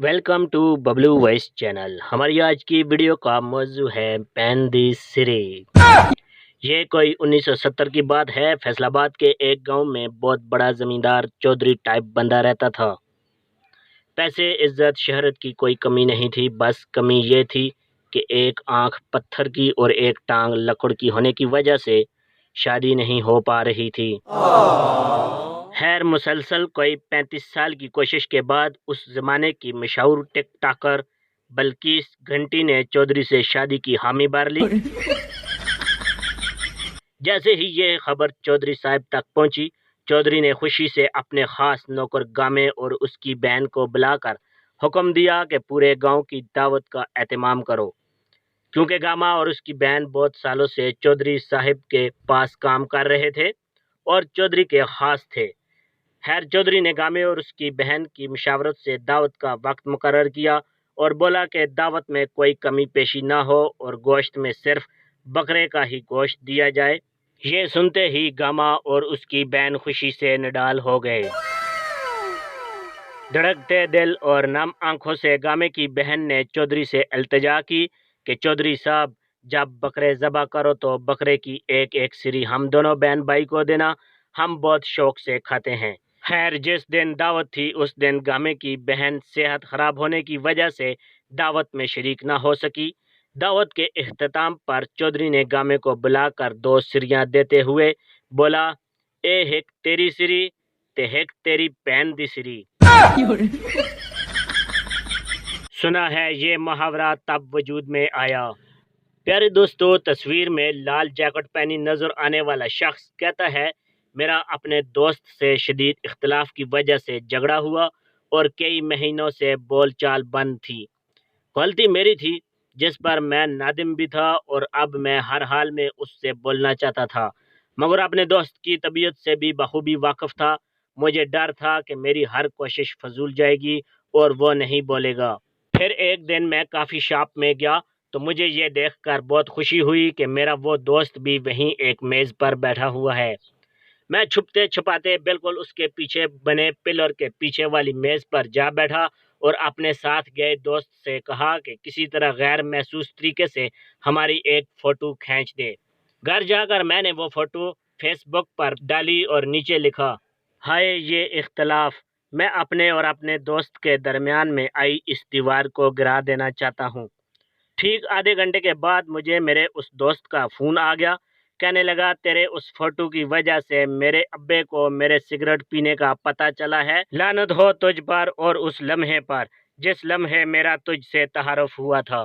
Welcome to Bablu voice channel. हमारी आज की वीडियो का मौजू है पैन दी सिरी। ये कोई 1970 की बात है। फैसलाबाद के एक गांव में बहुत बड़ा जमींदार चौधरी टाइप बंदा रहता था। पैसे, इज्जत, शहरत की कोई कमी नहीं थी। बस कमी ये थी कि एक आंख पत्थर की और एक टांग लकड़ की होने की वजह से शादी नहीं हो पा रही थी। खैर, मुसलसल कोई 35 साल की कोशिश के बाद उस जमाने की मशहूर टिक टाकर बल्किस घंटी ने चौधरी से शादी की हामी भर ली। जैसे ही ये खबर चौधरी साहब तक पहुंची, चौधरी ने खुशी से अपने खास नौकर गामे और उसकी बहन को बुलाकर हुक्म दिया कि पूरे गांव की दावत का एहतमाम करो, क्योंकि गामा और उसकी बहन बहुत सालों से चौधरी साहब के पास काम कर रहे थे और चौधरी के खास थे। खैर, चौधरी ने गामे और उसकी बहन की मशावरत से दावत का वक्त मुकर्रर किया और बोला कि दावत में कोई कमी पेशी ना हो और गोश्त में सिर्फ बकरे का ही गोश्त दिया जाए। ये सुनते ही गामा और उसकी बहन खुशी से निडाल हो गए। धड़कते दिल और नम आंखों से गामे की बहन ने चौधरी से इल्तिजा की कि चौधरी साहब, जब बकरे ज़बह करो तो बकरे की एक एक सिरी हम दोनों बहन भाई को देना, हम बहुत शौक से खाते हैं। खैर, जिस दिन दावत थी उस दिन गामे की बहन सेहत खराब होने की वजह से दावत में शरीक ना हो सकी। दावत के इख्तिताम पर चौधरी ने गामे को बुलाकर 2 सिरियां देते हुए बोला, ए हिक तेरी सिरी ते हिक तेरी पैन दी सिरी। सुना है ये मुहावरा तब वजूद में आया। प्यारे दोस्तों, तस्वीर में लाल जैकेट पहनी नजर आने वाला शख्स कहता है, मेरा अपने दोस्त से शदीद इख्तलाफ की वजह से झगड़ा हुआ और कई महीनों से बोलचाल बंद थी। गलती मेरी थी जिस पर मैं नादिम भी था और अब मैं हर हाल में उससे बोलना चाहता था, मगर अपने दोस्त की तबीयत से भी बखूबी वाकिफ था। मुझे डर था कि मेरी हर कोशिश फजूल जाएगी और वो नहीं बोलेगा। फिर एक दिन मैं काफ़ी शॉप में गया तो मुझे ये देखकर बहुत खुशी हुई कि मेरा वो दोस्त भी वहीं एक मेज़ पर बैठा हुआ है। मैं छुपते छुपाते बिल्कुल उसके पीछे बने पिलर के पीछे वाली मेज़ पर जा बैठा और अपने साथ गए दोस्त से कहा कि किसी तरह गैर महसूस तरीके से हमारी एक फ़ोटो खींच दे। घर जाकर मैंने वो फ़ोटो फेसबुक पर डाली और नीचे लिखा, हाय ये इख्तलाफ, मैं अपने और अपने दोस्त के दरमियान में आई इस दीवार को गिरा देना चाहता हूँ। ठीक आधे घंटे के बाद मुझे मेरे उस दोस्त का फ़ोन आ गया। कहने लगा, तेरे उस फोटो की वजह से मेरे अब्बे को मेरे सिगरेट पीने का पता चला है। लानत हो तुझ पर और उस लम्हे पर जिस लम्हे मेरा तुझसे तहारुफ हुआ था।